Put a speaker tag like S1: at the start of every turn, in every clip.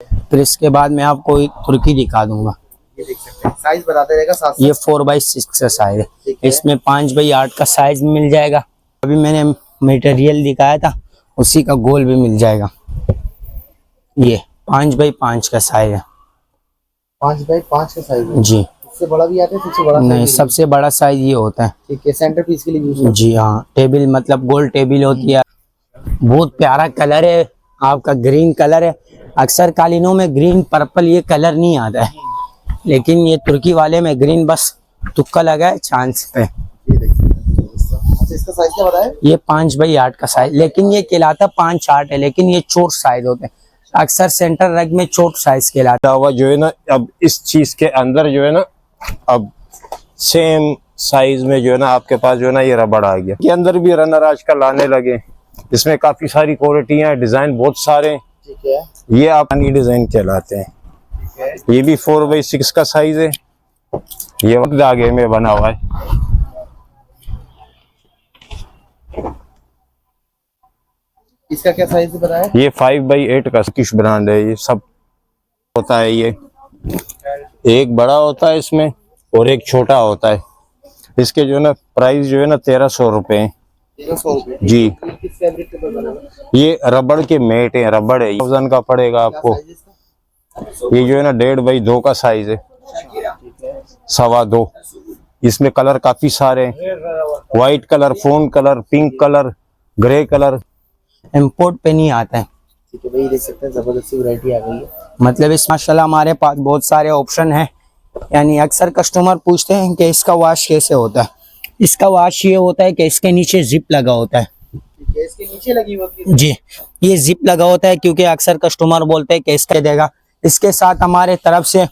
S1: फिर इसके बाद मैं आपको एक तुर्की दिखा दूंगा।
S2: ये देख सकते हैं, साइज बताते रहेगा साथ
S1: ये 4x6 का साइज है,
S2: ठीक है।
S1: इसमें 5x8 का साइज मिल जाएगा। अभी मैंने मटेरियल दिखाया था उसी का गोल भी मिल जाएगा। ये 5x5 का साइज है।
S2: 5x5 का साइज है
S1: जी,
S2: इससे बड़ा भी आता है, सबसे बड़ा
S1: नहीं सबसे बड़ा साइज ये होता है।
S2: ठीक है, सेंटर पीस के लिए यूज होता है।
S1: जी हाँ, टेबल मतलब गोल टेबल होती है। बहुत प्यारा कलर है, आपका ग्रीन कलर है। अक्सर कालीनों में ग्रीन पर्पल ये कलर नहीं आता है, लेकिन ये तुर्की वाले में ग्रीन बस तुक्का लगा है चांस पे।
S2: ये देख सकते हैं। अच्छा, इसका साइज क्या बताया?
S1: ये 5x8 का साइज, लेकिन ये कहलाता 5-8 है, लेकिन ये चोट साइज होते हैं। अक्सर सेंटर रग में चोट साइज कहलाता
S3: हुआ जो है ना, अब इस चीज के अंदर जो है ना, अब सेम साइज में जो है ना आपके पास जो है ना ये रबड़ आ गया। के अंदर भी रनर आजकल आने लगे, इसमें काफी सारी क्वालिटियां, डिजाइन बहुत सारे।
S2: ठीक है,
S3: ये आपनी डिजाइन कहलाते हैं। ये भी 4x6 का साइज है। ये वक्त धागे में बना हुआ है।
S2: इसका क्या साइज बताया?
S3: ये 5x8 का किस ब्रांड है, ये सब होता है। ये एक बड़ा होता है इसमें और एक छोटा होता है। इसके जो है ना प्राइस जो है ना 1300 रुपए है।
S2: 1300 रुपए
S3: जी,
S2: किस फैब्रिक के ऊपर बना है?
S3: ये रबड़ के मेट है, रबड़ है। 1000 का पड़ेगा आपको।
S2: साइज इसका?
S3: ये जो है ना 1.5x2 का साइज है,
S2: ठीक है,
S3: 2.25। इसमें कलर काफी सारे हैं, white colour, phone colour, pink colour, grey colour.
S1: Import पे नहीं आता है।
S2: ठीक है भाई, देख सकते हैं जबरदस्त वैरायटी आ गई है।
S1: मतलब इस माशाल्लाह हमारे पास बहुत सारे ऑप्शन हैं। यानी अक्सर कस्टमर पूछते हैं कि इसका वॉश कैसे होता है। इसका वॉश ये होता है कि इसके नीचे जिप लगा होता है।
S2: ठीक है, इसके नीचे लगी होती है।
S1: जी, ये जिप लगा होता है क्योंकि अक्सर कस्टमर बोलते हैं कि इसका देगा। इसके साथ हमारे तरफ से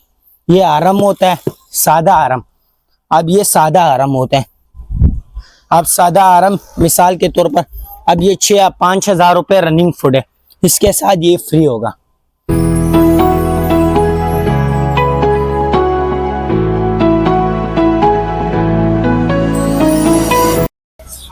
S1: ये आरम होता है, सादा आरम। अब ये सादा आरम होता है। अब सादा आरम मिसाल के तौर पर अब ये 6 या 5,000 रुपये रनिंग फुड है, इसके साथ ये फ्री होगा।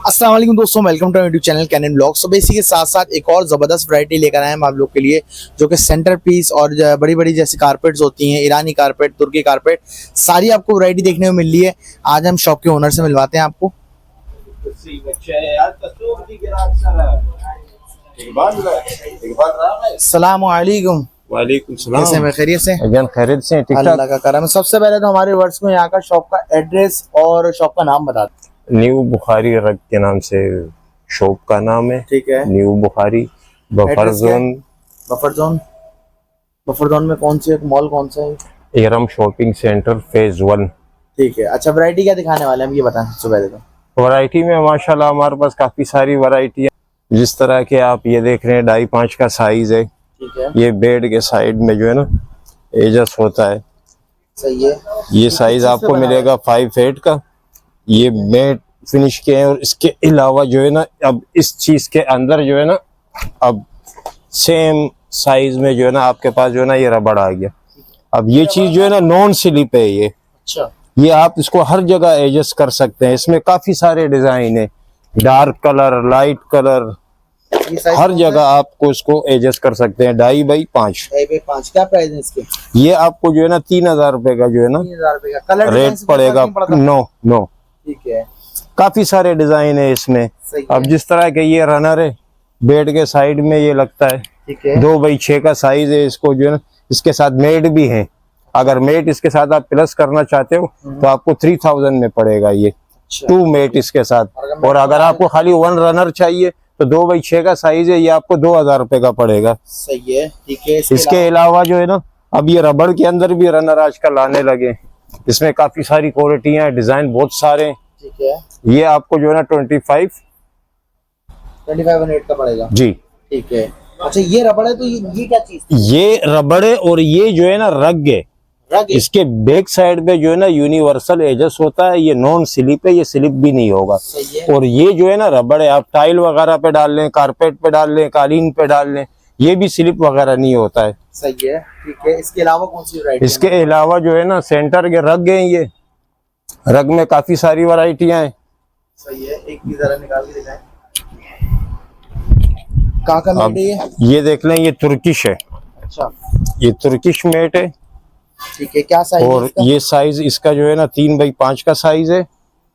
S2: अस्सलाम वालेकुम दोस्तों, welcome to YouTube channel Canon blogs. तो इसी के साथ साथ एक और ज़बरदस्त वैरायटी लेकर आए हैं हम आप लोग के लिए, जो कि सेंटर पीस और बड़ी बड़ी जैसी कारपेट्स होती हैं, ईरानी कारपेट, तुर्की कारपेट, सारी आपको वैरायटी देखने को मिल रही है। आज हम शॉप के ओनर से मिलवाते हैं आपको। अस्सलाम वालेकुम।
S3: वालेकुम सलाम।
S2: कैसे हैं, खैरियत से?
S3: अगेन खैरियत से, ठीक
S2: अल्लाह
S3: ठाक।
S2: का करम है। सबसे पहले तो हमारे वर्ड्स को यहाँ का शॉप का एड्रेस और शॉप का नाम बता दें।
S3: न्यू बुखारी रग के नाम से शॉप का नाम है।
S2: ठीक है,
S3: न्यू बुखारी, बफर
S2: एड्रेस क्या है?
S3: Zone.
S2: Buffer zone. Buffer zone में कौन सी मॉल कौन सा है?
S3: एरम शॉपिंग सेंटर फेज 1।
S2: ठीक है। अच्छा, वैरायटी क्या दिखाने वाले हैं हम, ये बताएं सबसे पहले तो।
S3: वैरायटी में माशाल्लाह हमारे पास काफी सारी वैरायटी है। जिस तरह के आप ये देख रहे हैं 2.5 का साइज है।
S2: ठीक है,
S3: ये बेड के साइड में जो है ना एडजस्ट होता है।
S2: सही है।
S3: ये साइज आपको मिलेगा 5.8 का। ये मेट फिनिश के हैं। और इसके अलावा जो है ना अब इस चीज के अंदर जो है ना अब सेम साइज में जो है ना आपके पास जो है ना ये रबड़ आ गया। अब ये चीज जो है ना नॉन स्लिप है।
S2: अच्छा,
S3: ये आप इसको हर जगह एडजस्ट कर सकते हैं। इसमें काफी सारे डिजाइन है, डार्क कलर, लाइट कलर,
S2: ये साइज
S3: हर जगह आपको इसको एडजस्ट कर सकते हैं। 2.5x5।
S2: 5 क्या प्राइस है इसके?
S3: ये आपको जो है ना 3000 रुपए का जो है ना
S2: 3000 रुपए का कलर
S3: रेट पड़ेगा। नो,
S2: ठीक है,
S3: काफी सारे डिजाइन है इसमें।
S2: सही
S3: अब
S2: है।
S3: जिस तरह के ये रनर है, बेड के साइड में ये लगता है।
S2: ठीक है,
S3: 2x6 का साइज है। इसको जो है ना इसके साथ मेट भी है। अगर मेट इसके साथ आप प्लस करना चाहते हो तो आपको 3000 में पड़ेगा ये।
S2: अच्छा।
S3: 2 मेट इसके साथ। और अगर आपको खाली 1 रनर चाहिए तो 2x6 का साइज है, ये आपको 2000 रुपए का पड़ेगा।
S2: सही है, ठीक है।
S3: इसके अलावा जो है ना अब ये रबड़ के अंदर भी रनर आजकल आने लगे। इसमें काफी सारी क्वालिटियां, डिजाइन बहुत सारे।
S2: ठीक है,
S3: ये आपको जो है ना 25
S2: 25 का पड़ेगा।
S3: जी।
S2: ठीक है। अच्छा, ये रबड़ है तो ये क्या चीज?
S3: ये रबड़ है और ये जो है ना रग है।
S2: रग है?
S3: इसके बैक साइड पे जो है ना यूनिवर्सल एडजस्ट होता है। ये नॉन स्लिप है, ये स्लिप भी नहीं होगा।
S2: सही है।
S3: और ये जो है ना रबड़ है, आप टाइल वगैरह पे डाल लें, कारपेट पे डाल लें, कालीन पे डाल लें, ये भी स्लिप वगैरह नहीं होता है।
S2: सही है, ठीक है। इसके अलावा कौन सी वैरायटी?
S3: इसके अलावा जो है ना सेंटर के रग हैं। ये रग में काफी सारी वैरायटियां हैं।
S2: सही है, एक भी जरा निकाल के दिखाएं। कहाँ का मेड है ये?
S3: ये देख लें, ये तुर्किश है।
S2: अच्छा,
S3: ये तुर्किश मेट है
S2: ठीक है, क्या साइज
S3: और ये साइज इसका जो है ना 3x5 का साइज है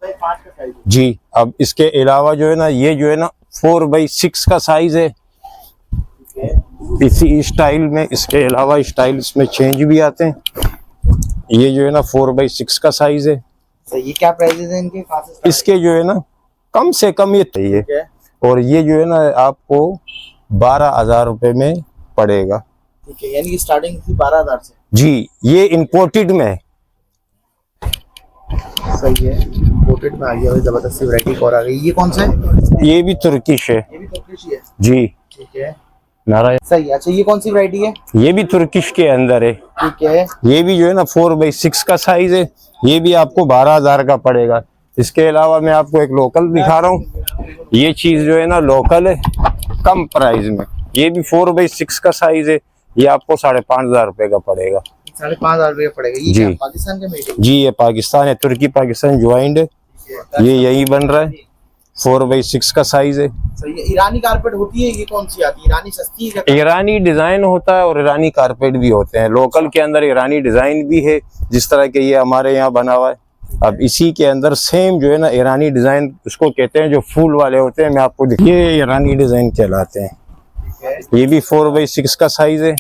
S2: 5 का साइज
S3: जी। अब इसके अलावा जो है ना ये जो है ना 4x6 का साइज है इसी स्टाइल में। इसके अलावा स्टाइल इसमें चेंज भी आते हैं। ये जो है ना 4x6 का साइज है।
S2: सही, ये क्या प्राइसेस हैं इनके, कहाँ से start
S3: इसके जो है ना कम से कम ये चाहिए
S2: है?
S3: और ये जो है ना आपको 12,000 रुपए में पड़ेगा
S2: ठीक है, यानी कि स्टार्टिंग थी 12,000 से।
S3: जी। ये इंपोर्टेड में है।
S2: सही है, इंपोर्टेड में आ गया भाई, जबरदस्ती वैरायटी और आ गई। ये कौन सा है?
S3: ये भी तुर्किश है
S2: ये भी तुर्किश ही है।
S3: जी।
S2: ठीक है,
S3: नारा
S2: सही है। अच्छा, ये कौन सी वैरायटी है?
S3: ये भी तुर्किश के अंदर है।
S2: ठीक है,
S3: ये भी जो है ना 4x6 का साइज है। ये भी आपको 12,000 का पड़ेगा। इसके अलावा मैं आपको एक लोकल दिखा रहा हूँ। ये चीज जो है ना लोकल है कम प्राइस में। ये भी 4x6 का साइज है। ये आपको 5,500 रुपए का पड़ेगा।
S2: 5,500 रुपये पड़ेगा। ये
S3: जी।
S2: क्या पाकिस्तान का मेड है?
S3: जी ये पाकिस्तान है, तुर्की पाकिस्तान ज्वाइंट है। ये यही बन रहा है। 4x6 का साइज है।
S2: सही है। ईरानी कारपेट होती है, ये कौन सी आती है? ईरानी सस्ती है क्या?
S3: ईरानी डिजाइन होता है और ईरानी कारपेट भी होते हैं। लोकल के अंदर ईरानी डिजाइन भी है जिस तरह के ये हमारे यहाँ बना हुआ है। अब इसी के अंदर सेम जो है ना ईरानी डिजाइन उसको कहते हैं जो फूल वाले होते हैं। मैं आपको ये ईरानी डिजाइन कहलाते हैं।
S2: ठीक है,
S3: ये भी 4x6 का साइज है।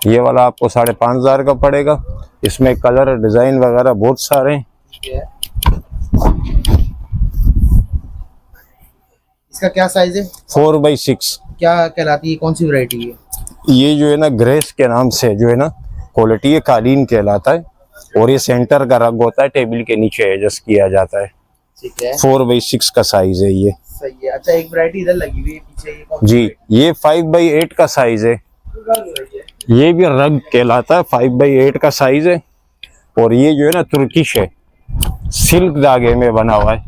S3: ये वाला आपको 5,500 का पड़ेगा। इसमें कलर डिजाइन वगैरह बहुत सारे हैं।
S2: ठीक है। इसका क्या साइज है?
S3: 4x6।
S2: क्या कहलाती है, कौन सी वैरायटी है?
S3: ये जो है ना ग्रेस के नाम से जो है ना क्वालिटी है, कालीन कहलाता है और ये सेंटर का रंग होता है, टेबल के नीचे एडजस्ट किया जाता है।
S2: ठीक है,
S3: 4x6 का साइज है ये।
S2: सही है। अच्छा, एक वैरायटी इधर लगी हुई है पीछे, ये कौन सी
S3: जी ये 5x8 का साइज है।
S2: variety है?
S3: ये भी रग कहलाता है, 5x8 का साइज है और ये जो है ना तुर्किश है, सिल्क धागे में बना हुआ है।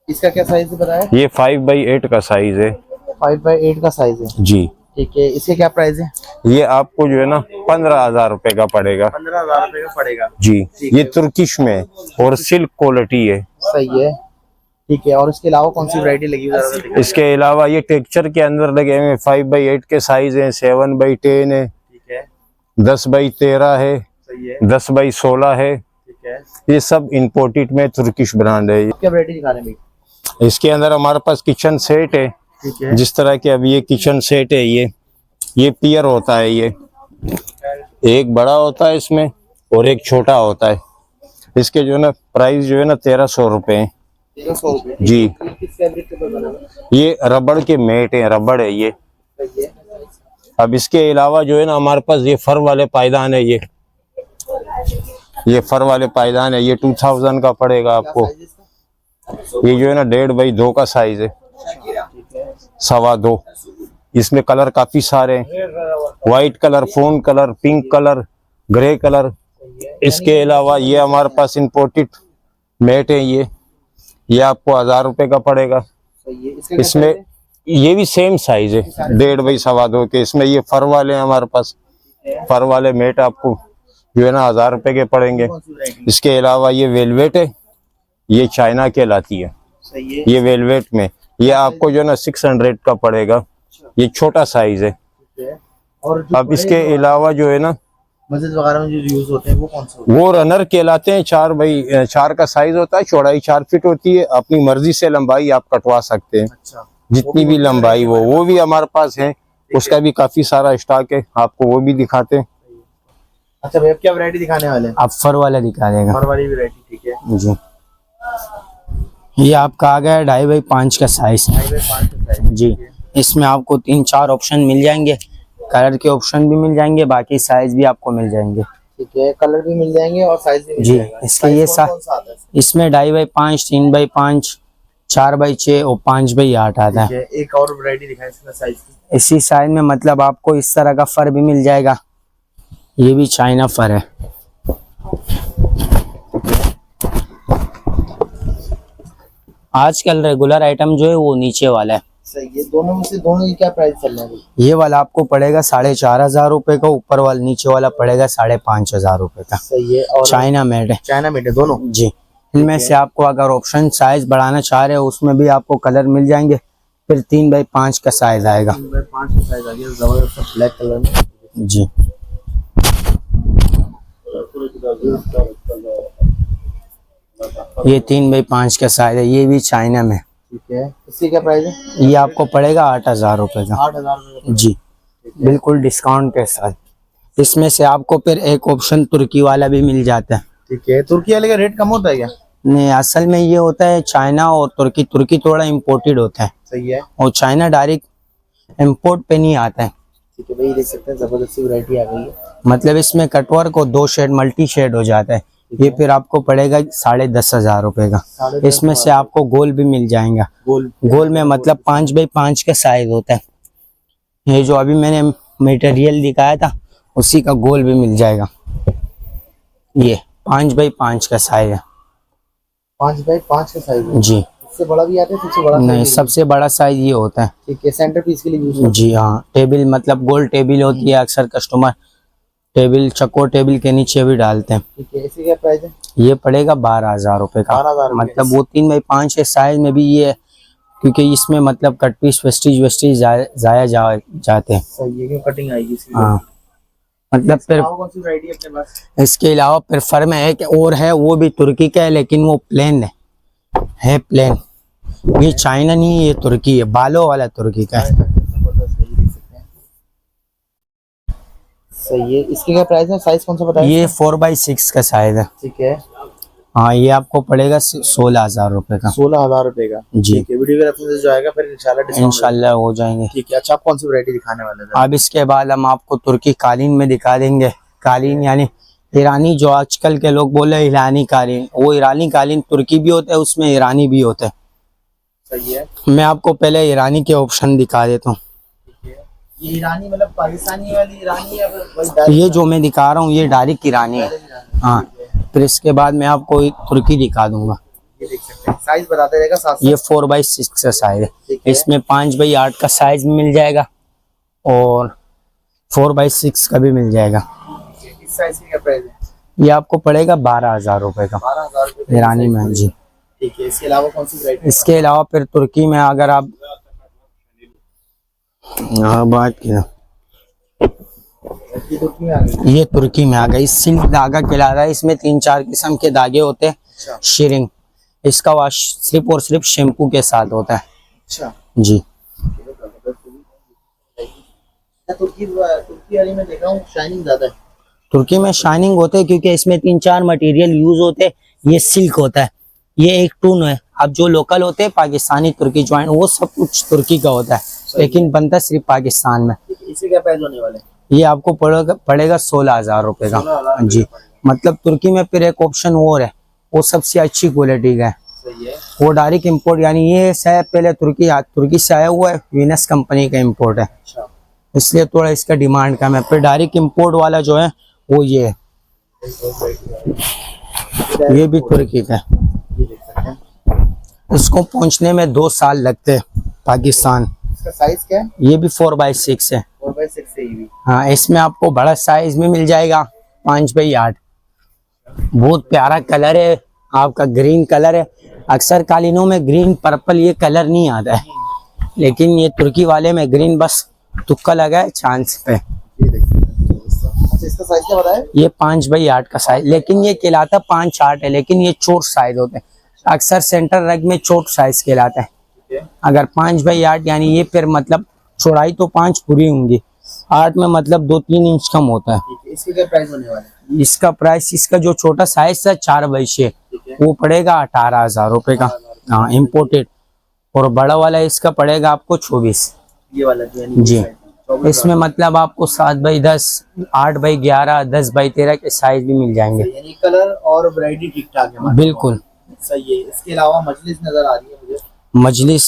S2: इसका क्या साइज बताया?
S3: ये 5x8 का साइज है
S2: 5/8 का साइज है।
S3: जी।
S2: ठीक है, इसके क्या प्राइस है?
S3: ये आपको जो है ना 15,000 रुपए का पड़ेगा।
S2: 15,000 रुपए का पड़ेगा।
S3: जी ये तुर्किश में और सिल्क क्वालिटी है।
S2: सही है। ठीक है, और इसके अलावा कौन सी वैरायटी लगी हुई है?
S3: इसके अलावा ये टेक्सचर के अंदर लगे हुए 5x8 के साइज हैं, 7x10 है,
S2: ठीक है,
S3: 10x13 है,
S2: सही है।
S3: 10x16 है।
S2: ठीक है,
S3: ये सब इंपोर्टेड में तुर्किश ब्रांड है।
S2: क्या वैरायटी दिखा रहे हैं भाई?
S3: इसके अंदर हमारे पास किचन सेट है।
S2: ठीक है,
S3: जिस तरह के अब ये किचन सेट है, ये पियर होता है। ये एक बड़ा होता है इसमें और एक छोटा होता है। इसके जो है ना प्राइस जो है ना 1,300 रुपए है।
S2: 1,300 रुपए।
S3: जी
S2: किस फैब्रिक के ऊपर बना हुआ है?
S3: ये रबड़ के मेट है, रबड़ है ये।
S2: सही है।
S3: अब इसके अलावा जो है ना हमारे पास ये फर वाले पायदान है। ये फर वाले पायदान है। ये 2000 का पड़ेगा आपको।
S2: साइज इसका?
S3: ये जो है ना 1.5x2 का साइज है,
S2: ठीक है,
S3: 2.25। इसमें कलर काफी सारे हैं, white colour, phone colour, pink colour, grey colour. इसके अलावा ये हमारे पास इंपोर्टेड मेट है। ये आपको 1,000 रुपए का पड़ेगा।
S2: सही है। इसका क्या
S3: इसमें
S2: size है?
S3: ये भी सेम साइज है, 1.5x2 के। इसमें ये फर वाले हैं हमारे पास। फर वाले मेट आपको जो है ना 1,000 रुपए के पड़ेंगे।
S2: कौन सी वैरायटी?
S3: इसके अलावा ये वेलवेट है। ये चाइना कहलाती है।
S2: सही है।
S3: ये वेलवेट में ये आपको जो है ना 600 का पड़ेगा। ये छोटा साइज है।
S2: ठीक है, और जो
S3: अब इसके अलावा जो है ना
S2: मस्जिद वगैरह में जो यूज होते हैं वो कौन से होते
S3: वो रनर कहलाते हैं। 4x4 का साइज होता है, चौड़ाई 4 फीट होती है। अपनी मर्जी से लंबाई आप कटवा सकते हैं,
S2: हैं? अच्छा,
S3: जितनी भी लंबाई वो भी हमारे पास है। उसका भी काफी सारा स्टॉक है, आपको वो भी दिखाते हैं।
S2: अच्छा भैया, क्या वैरायटी दिखाने वाले हैं?
S1: आप फर वाला दिखा देगा।
S2: और वाली वैरायटी, ठीक है।
S1: जी ये आपका आ गया 2.5x5 का साइज।
S2: 5/5 का साइज।
S1: जी इसमें आपको 3-4 ऑप्शन मिल जाएंगे, कलर के ऑप्शन भी मिल जाएंगे, बाकी साइज भी आपको मिल जाएंगे।
S2: ठीक है, कलर भी मिल जाएंगे और साइज भी मिल
S1: जी,
S2: जाएगा।
S1: इसके
S2: साइज
S1: ये
S2: कौन सा आता है?
S1: इसमें 2.5x5, 3x5, 4x6 और 5x8 आता है।
S2: ठीक है, एक और वैरायटी दिखाएं इसका साइज की।
S1: इसी साइज में मतलब आपको इस तरह का फर भी मिल जाएगा। ये भी चाइना फर है। आजकल रेगुलर आइटम जो है वो नीचे वाला है।
S2: सही है। दोनों में से दोनों की क्या प्राइस चल रहा है?
S1: ये वाला आपको पड़ेगा 4,500 रुपए का, ऊपर वाला नीचे वाला पड़ेगा 5,500 रुपए का।
S2: सही है। और
S1: चाइना मेड है।
S2: चाइना मेड है दोनों?
S1: जी इनमें से आपको अगर ऑप्शन साइज बढ़ाना चाह रहे हो उसमें भी आपको कलर मिल जाएंगे, फिर 3x5 का साइज आएगा
S2: 3x5 का साइज आ गया, जबरदस्त ब्लैक कलर में।
S1: जी। ये 3x5 का साइज है, ये भी चाइना में।
S2: ठीक है, इसकी क्या प्राइस है?
S1: ये आपको पड़ेगा 8,000 रुपए का।
S2: 8,000 रुपये।
S1: जी, बिल्कुल डिस्काउंट के साथ। इसमें से आपको फिर एक ऑप्शन तुर्की वाला भी मिल जाता है।
S2: ठीक है, तुर्की वाले का रेट कम होता है क्या?
S1: नहीं, असल में ये होता है चाइना और तुर्की, तुर्की थोड़ा इम्पोर्टेड होता है
S2: सही है।
S1: और चाइना डायरेक्ट इम्पोर्ट पे नहीं आता है।
S2: ठीक है भाई, देख सकते हैं जबरदस्त वैरायटी आ गई है।
S1: मतलब इसमें कटवर्क को 2 शेड मल्टी शेड हो जाता है। ये फिर आपको पड़ेगा 10,500 रुपए का।
S2: 10,500
S1: इसमें से आपको गोल भी मिल जाएगा। गोल में मतलब 5x5 का साइज होता है। ये जो अभी मैंने मटेरियल दिखाया था उसी का गोल भी मिल जाएगा। ये 5x5 का साइज है।
S2: 5x5 का साइज है।
S1: जी।
S2: इससे बड़ा भी आता है? सबसे बड़ा
S1: नहीं, सबसे बड़ा साइज ये होता है।
S2: ठीक है, सेंटर पीस के लिए यूज होता है।
S1: जी हाँ, टेबल मतलब गोल टेबल होती है, अक्सर कस्टमर टेबल चकोर टेबल के नीचे भी डालते हैं।
S2: ठीक है, इसकी क्या प्राइस है?
S1: ये पड़ेगा 12,000 रुपए का।
S2: 12,000 रुपए।
S1: मतलब वो 3x5 के साइज में भी ये, क्योंकि इसमें मतलब कट पीस वेस्टीज जाया जाते हैं।
S2: सही है, क्यों कटिंग आएगी इसकी।
S1: हाँ, मतलब फिर
S2: कौन सी वैरायटी है अपने पास?
S1: इसके अलावा फिर फर्म है कि और है, वो भी तुर्की का है लेकिन वो प्लेन है प्लेन। ये चाइना नहीं है, ये तुर्की है, बालों वाला तुर्की का है।
S2: जबरदस्त, सही देख सकते हैं। सही है, इसकी क्या प्राइस है? साइज कौन सा बताया?
S1: ये 4x6 का साइज है।
S2: ठीक है,
S1: हाँ, ये आपको पड़ेगा 16,000 रुपए का।
S2: 16,000 रुपए का।
S1: जी।
S2: ठीक है, वीडियो के रेफरेंस जो आएगा फिर इंशाल्लाह डिस्काउंट
S1: इंशाल्लाह हो जाएंगे।
S2: ठीक है। अच्छा, आप कौन सी वैरायटी दिखाने वाले थे?
S1: अब इसके बाद हम आपको तुर्की कालीन में दिखा देंगे। कालीन यानी ईरानी, जो आजकल के लोग बोले ईरानी कालीन, वो ईरानी कालीन तुर्की भी होता है, उसमें ईरानी भी होता है।
S2: सही है।
S1: मैं आपको पहले ईरानी के ऑप्शन दिखा देता हूँ।
S2: ठीक है, ये ईरानी मतलब पाकिस्तानी वाली ईरानी है? वही
S1: ये जो मैं दिखा रहा हूँ ये डायरेक्ट ईरानी है। हाँ, फिर इसके बाद मैं आपको एक तुर्की दिखा दूंगा।
S2: ये देख सकते हैं, साइज बताते रहेगा साथ साथ।
S1: ये 4x6 का साइज
S2: ठीक
S1: है।
S2: है।
S1: इसमें 5x8 का साइज भी मिल जाएगा और 4x6 का भी मिल जाएगा।
S2: इस साइज की क्या प्राइस है?
S1: ये आपको पड़ेगा 12,000 रुपए का
S2: 12,000 रुपए
S1: ईरानी में। जी।
S2: ठीक है, इसके अलावा कौन सी वैरायटी?
S1: इसके अलावा फिर तुर्की में अगर आप बात की,
S2: तुर्की में आ गई।
S1: ये तुर्की में आ गई। सिल्क धागा कहलाता है। इसमें 3-4 किस्म के धागे होते हैं।
S2: अच्छा।
S1: शिरिंग, इसका वाश सिर्फ और सिर्फ शैम्पू के साथ होता है।
S2: अच्छा,
S1: जी।
S2: तुर्की वाली में देखा हूँ शाइनिंग ज्यादा है।
S1: तुर्की में शाइनिंग होते हैं क्योंकि इसमें 3-4 मटेरियल यूज होते हैं। ये सिल्क होता है, ये एक टून है। अब जो लोकल होते हैं पाकिस्तानी तुर्की ज्वाइंट, वो सब कुछ तुर्की का होता है लेकिन बनता सिर्फ पाकिस्तान में।
S2: इसे क्या प्राइस होने वाले?
S1: ये आपको पड़ेगा 16,000 रुपए का।
S2: 16,000
S1: जी। मतलब तुर्की में फिर एक ऑप्शन और है, वो सबसे अच्छी क्वालिटी का है।
S2: सही है।
S1: वो डायरेक्ट इम्पोर्ट, यानी ये शायद पहले तुर्की से आया हुआ है, वीनस कंपनी का इम्पोर्ट है,
S2: अच्छा,
S1: इसलिए थोड़ा इसका डिमांड कम है। फिर डायरेक्ट इम्पोर्ट वाला जो है वो ये है, ये भी तुर्की का है।
S2: ये देख सकते हैं।
S1: इसको पहुंचने में 2 साल लगते हैं पाकिस्तान।
S2: इसका साइज क्या है?
S1: ये भी 4x6 है।
S2: 4x6 है ये भी।
S1: हाँ, इसमें आपको बड़ा साइज में मिल जाएगा 5x8। बहुत प्यारा कलर है, आपका ग्रीन कलर है। अक्सर कालीनों में ग्रीन पर्पल ये कलर नहीं आता है, लेकिन ये तुर्की वाले में ग्रीन बस तुक्का लगा है चांस पे।
S2: ये देख सकते हैं। अच्छा, इसका साइज क्या बताया?
S1: ये 5x8 का साइज, लेकिन ये कहलाता 5-8 है, लेकिन ये चोट साइज होते हैं। अक्सर सेंटर रग में चोट साइज कहलाता है।
S2: ठीक है।
S1: अगर 5x8 यानी ये फिर मतलब चौड़ाई तो 5 पूरी होंगी, 8 में मतलब 2-3 इंच कम होता है।
S2: ठीक है, इसके क्या प्राइस होने वाले हैं?
S1: इसका प्राइस, इसका जो छोटा साइज था 4x6,
S2: ठीक है।
S1: वो पड़ेगा 18,000 रुपए का। हाँ, इम्पोर्टेड। और बड़ा वाला इसका पड़ेगा आपको 24।
S2: ये वाला जो है
S1: जी। इसमें मतलब आपको 7x10, 8x11, 10x13 के साइज भी मिल जाएंगे।
S2: यानी कलर और वैरायटी ठीक ठाक है।
S1: बिल्कुल
S2: सही है। इसके अलावा मजलिस नजर आ रही है मुझे।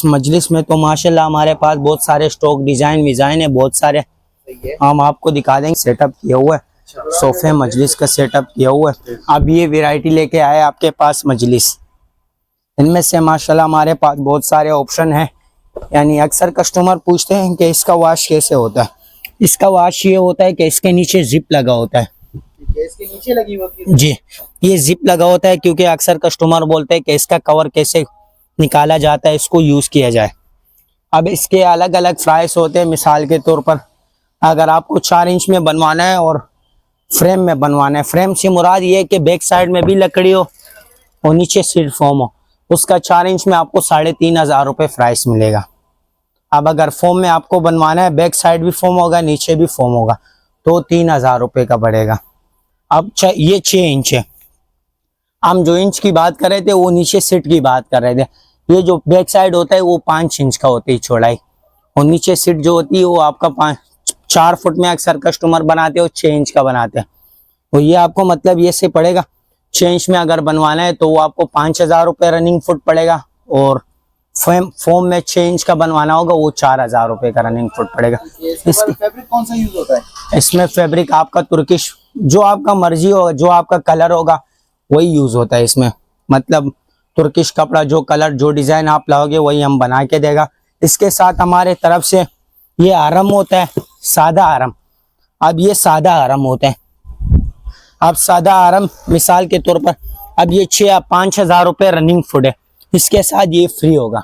S1: मजलिस में तो माशाल्लाह हमारे पास बहुत सारे स्टॉक डिजाइन है, बहुत सारे।
S2: सही है।
S1: हम आपको दिखा देंगे। सेटअप किया हुआ है, सोफे मजलिस का सेटअप किया हुआ है। अब ये वैरायटी लेके आए आपके पास मजलिस। इनमें से माशाल्लाह हमारे पास बहुत सारे ऑप्शन हैं। यानी अक्सर कस्टमर पूछते हैं कि इसका वॉश कैसे होता है। इसका वॉश ये होता है कि इसके नीचे जिप लगा होता है।
S2: ठीक है, इसके नीचे लगी होती है।
S1: जी, ये जिप लगा होता है क्योंकि अक्सर कस्टमर बोलते हैं कि इसका कवर कैसे निकाला जाता है, इसको यूज किया जाए। अब इसके अलग अलग प्राइस होते हैं। मिसाल के तौर पर अगर आपको 4 इंच में बनवाना है और फ्रेम में बनवाना है, फ्रेम से मुराद ये है कि बैक साइड में भी लकड़ी हो और नीचे सीट फोम हो, उसका 4 इंच में आपको 3,500 रुपये प्राइस मिलेगा। अब अगर फोम में आपको बनवाना है, बैक साइड भी फोम होगा नीचे भी फोम होगा, तो 3,000 रुपये का पड़ेगा। अब ये 6 इंच है। हम जो इंच की बात कर रहे थे वो नीचे सीट की बात कर रहे थे। ये जो बैक साइड होता है वो 5 इंच का होती है चौड़ाई, और नीचे सीट जो होती है वो आपका 4 फुट में अक्सर कस्टमर बनाते हैं और 6 इंच का बनाते हैं। तो ये आपको मतलब ये से पड़ेगा 6 इंच में अगर बनवाना है तो वो आपको 5,000 रुपये रनिंग फुट पड़ेगा, और फोम में 6 इंच का बनवाना होगा वो 4,000 रुपये का रनिंग फुट पड़ेगा।
S2: फैब्रिक कौन सा यूज होता है?
S1: इसमें फैब्रिक आपका तुर्किश, जो आपका मर्जी होगा, जो आपका कलर होगा वही यूज होता है इसमें। मतलब तुर्किश कपड़ा, जो कलर जो डिजाइन आप लाओगे वही हम बना के देगा। इसके साथ हमारे तरफ से ये आरम होता है, सादा आरम। अब ये सादा आरम होता है। अब सादा आरम मिसाल के तौर पर अब ये 5,000 रुपये रनिंग फुट है, इसके साथ ये फ्री होगा।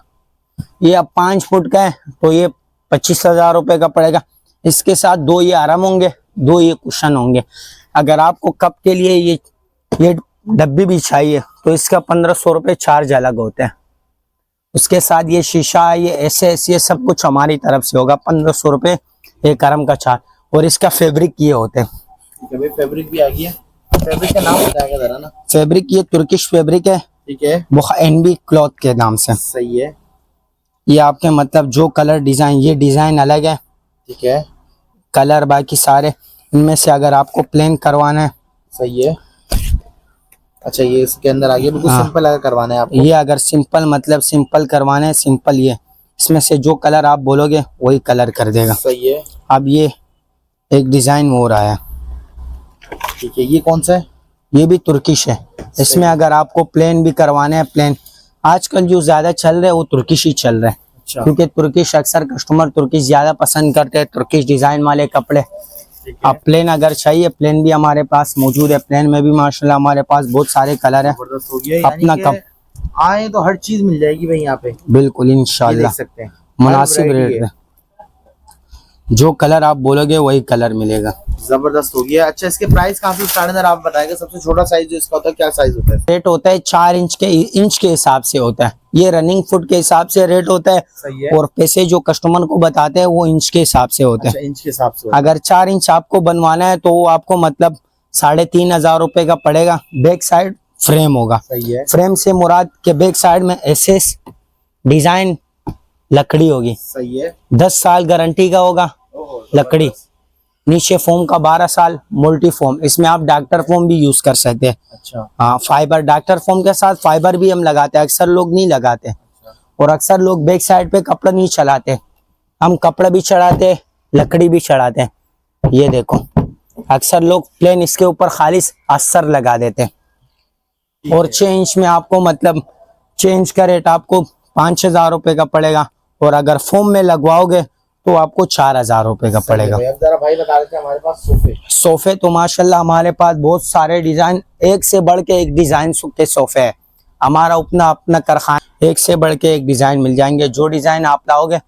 S1: ये अब 5 फुट का है तो ये 25,000 रुपये का पड़ेगा। इसके साथ 2 ये आरम होंगे, 2 ये कुशन होंगे। अगर आपको कप के लिए ये डब्बी भी चाहिए तो इसका 1,500 रुपये चार्ज अलग होते हैं। उसके साथ ये शीशा, ये एसएस, ये सब कुछ हमारी तरफ से होगा। 1,500 रुपये एक आरम का चार्ज। और इसका फैब्रिक ये होते हैं।
S2: ठीक है भाई, फैब्रिक भी आ गया। फैब्रिक का नाम बताएगा जरा ना।
S1: फैब्रिक ये तुर्किश फैब्रिक है,
S2: ठीक है,
S1: वो एनबी क्लॉथ के नाम से।
S2: सही है।
S1: ये आपके मतलब जो कलर डिजाइन, ये डिजाइन अलग है,
S2: ठीक है,
S1: कलर बाकी सारे। इनमें से अगर आपको प्लेन करवाना है,
S2: सही है। अच्छा, ये इसके अंदर आ गया, बिल्कुल
S1: हाँ।
S2: सिंपल अगर करवाना है आपको।
S1: ये अगर सिंपल मतलब सिंपल करवाना है, सिंपल ये इसमें से जो कलर आप बोलोगे वही कलर कर देगा।
S2: सही है।
S1: अब ये एक डिजाइन हो रहा है,
S2: ठीक है, ये कौन सा है?
S1: ये भी तुर्किश है। इसमें अगर आपको प्लेन भी करवाना है, प्लेन आजकल जो ज्यादा चल रहे हैं वो तुर्किश ही चल रहे हैं।
S2: अच्छा,
S1: क्योंकि तुर्किश अक्सर कस्टमर तुर्किश ज्यादा पसंद करते हैं, तुर्किश डिजाइन वाले कपड़े।
S2: ठीक है।
S1: अब प्लेन अगर चाहिए, प्लेन भी हमारे पास मौजूद है। प्लेन में भी माशाल्लाह हमारे पास बहुत सारे कलर है।
S2: जबरदस्त हो गया।
S1: अपना
S2: यानी कि आए तो हर चीज मिल जाएगी भाई यहाँ पे,
S1: बिल्कुल
S2: ये
S1: इंशाल्लाह
S2: देख सकते हैं।
S1: मुनासिब
S2: हर variety
S1: रेट
S2: है।
S1: में जो कलर आप बोलोगे वही कलर मिलेगा।
S2: जबरदस्त हो गया। अच्छा, इसके प्राइस काफी स्टार्ट अंदर आप बताएंगे। सबसे छोटा साइज जो इसका होता है क्या साइज होता है?
S1: रेट होता है 4 इंच के हिसाब से होता है। ये रनिंग फुट के हिसाब से रेट होता है,
S2: सही है।
S1: और पैसे जो कस्टमर को बताते हैं वो इंच के हिसाब से होते हैं।
S2: अच्छा, इंच के हिसाब से होता
S1: अगर 4 इंच आपको बनवाना है तो वो आपको मतलब 3,500 रुपये का पड़ेगा। बैक साइड फ्रेम होगा।
S2: है। सही है,
S1: फ्रेम से मुराद के बैक साइड में एसएस डिजाइन लकड़ी होगी,
S2: सही है।
S1: 10 साल गारंटी का होगा लकड़ी। नीचे फोम का 12 साल मल्टी फोम। इसमें आप डॉक्टर फोम भी यूज कर सकते हैं।
S2: अच्छा,
S1: हाँ, फाइबर डॉक्टर फोम के साथ फाइबर भी हम लगाते हैं, अक्सर लोग नहीं लगाते। और अक्सर लोग बैक साइड पे कपड़ा नहीं चढ़ाते, हम कपड़ा भी चढ़ाते हैं, लकड़ी भी चढ़ाते हैं। ये देखो, अक्सर लोग प्लेन इसके ऊपर खालिस अस्तर लगा देते हैं। और 6 इंच में आपको मतलब 6 इंच का रेट आपको 5,000 रुपये का पड़ेगा, और अगर फोम में लगवाओगे तो आपको 4,000 रुपये का पड़ेगा।
S2: अब जरा भाई बता रहे थे हमारे पास सोफे।
S1: सोफे तो माशाल्लाह हमारे पास बहुत सारे डिजाइन, एक से बढ़ के एक डिजाइन के सोफे है। हमारा अपना कारखाना, एक से बढ़ के एक डिजाइन मिल जाएंगे। जो डिजाइन आप लाओगे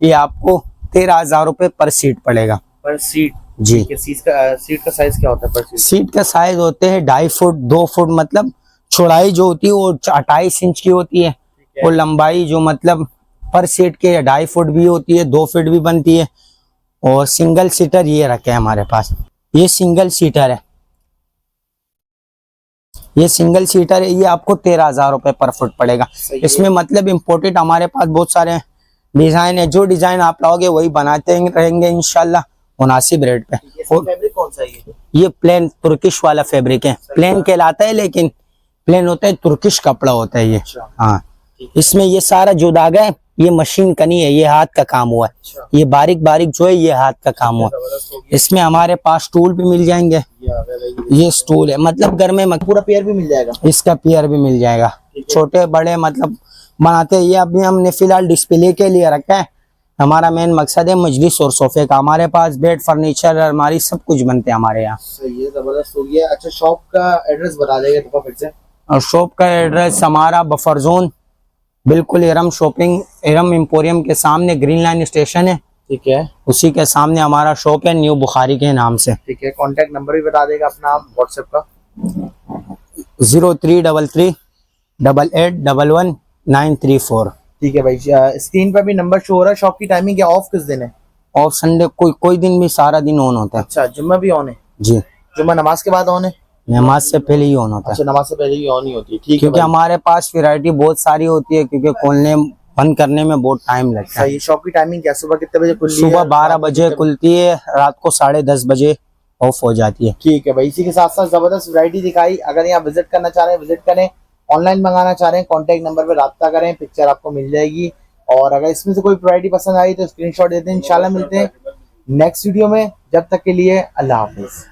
S1: ये आपको 13,000 रुपये पर सीट पड़ेगा।
S2: पर सीट
S1: जी।
S2: सीट का साइज क्या होता है पर सीट?
S1: सीट का साइज होते हैं 2.5 फुट 2 फुट, मतलब चौड़ाई जो होती है वो 28 इंच की होती है, और लंबाई जो मतलब पर सीट के 2.5 फुट भी होती है, 2 फीट भी बनती है। और सिंगल सीटर ये रखे हैं हमारे पास, ये सिंगल सीटर है, ये सिंगल सीटर है। ये आपको 13,000 रुपये पर फुट पड़ेगा। इसमें मतलब इम्पोर्टेड हमारे पास बहुत सारे डिजाइन है। जो डिजाइन आप लाओगे वही बनाते रहेंगे इंशाल्लाह मुनासिब रेट पे। और
S2: फैब्रिक कौन सा है
S1: ये प्लेन तुर्किश वाला फैब्रिक है। प्लेन कहलाता है लेकिन प्लेन होता है, तुर्किश कपड़ा होता है ये। हाँ, इसमें ये सारा जो धागा है ये मशीन का नहीं है, ये हाथ का काम हुआ है। ये बारीक बारीक जो है ये हाथ का काम हुआ। इसमें हमारे पास स्टूल भी मिल जाएंगे। ये स्टूल है, मतलब घर में
S2: पूरा पेयर भी मिल जाएगा।
S1: इसका पेयर भी मिल जाएगा, छोटे बड़े मतलब बनाते हैं। ये अभी हमने फिलहाल डिस्प्ले के लिए रखा है। हमारा मेन मकसद है मजलिस और सोफे का। हमारे पास बेड, फर्नीचर, अलमारी सब कुछ बनते हैं हमारे यहाँ।
S2: सही है, जबरदस्त हो गया। अच्छा, शॉप का एड्रेस बता देगा तो फिर से।
S1: और शॉप का एड्रेस हमारा बफर जोन बिल्कुल इरम शॉपिंग, इरम एम्पोरियम के सामने ग्रीन लाइन स्टेशन है,
S2: ठीक है,
S1: उसी के सामने हमारा शॉप है, न्यू बुखारी के नाम से।
S2: ठीक है। कॉन्टैक्ट नंबर भी बता देगा अपना आप व्हाट्सएप का।
S1: 033388111934।
S2: ठीक है भाई, स्क्रीन पर भी नंबर शो हो रहा है। शॉप की टाइमिंग क्या, ऑफ किस दिन है?
S1: और संडे कोई दिन भी सारा दिन ऑन होता है
S2: अच्छा, जुम्मा भी ऑन है?
S1: जी,
S2: जुम्मा नमाज के बाद ऑन है?
S1: नमाज से पहले ही ऑन होता है,
S2: अच्छा, नमाज से पहले ही ऑन ही होती है, ठीक है
S1: क्योंकि
S2: भाई।
S1: हमारे पास वैरायटी बहुत सारी होती है, क्योंकि खोलने बंद करने में बहुत टाइम लगता है।
S2: सही। शॉप की टाइमिंग क्या, सुबह कितने बजे खुलती है?
S1: सुबह 12
S2: रात को
S1: बजे
S2: कितने
S1: खुलती है, रात को 10:30 बजे ऑफ हो जाती है।
S2: ठीक है भाई, इसी के साथ साथ जबरदस्त वैरायटी दिखाई। अगर यहाँ विजिट करना चाह रहे हैं विजिट करें, ऑनलाइन मंगाना चाह रहे हैं कॉन्टैक्ट नंबर पे राब्ता करें, पिक्चर आपको मिल जाएगी। और अगर इसमें से कोई वैरायटी पसंद आई तो स्क्रीनशॉट देते हैं। इंशाल्लाह मिलते हैं नेक्स्ट वीडियो में, जब तक के लिए अल्लाह हाफिज।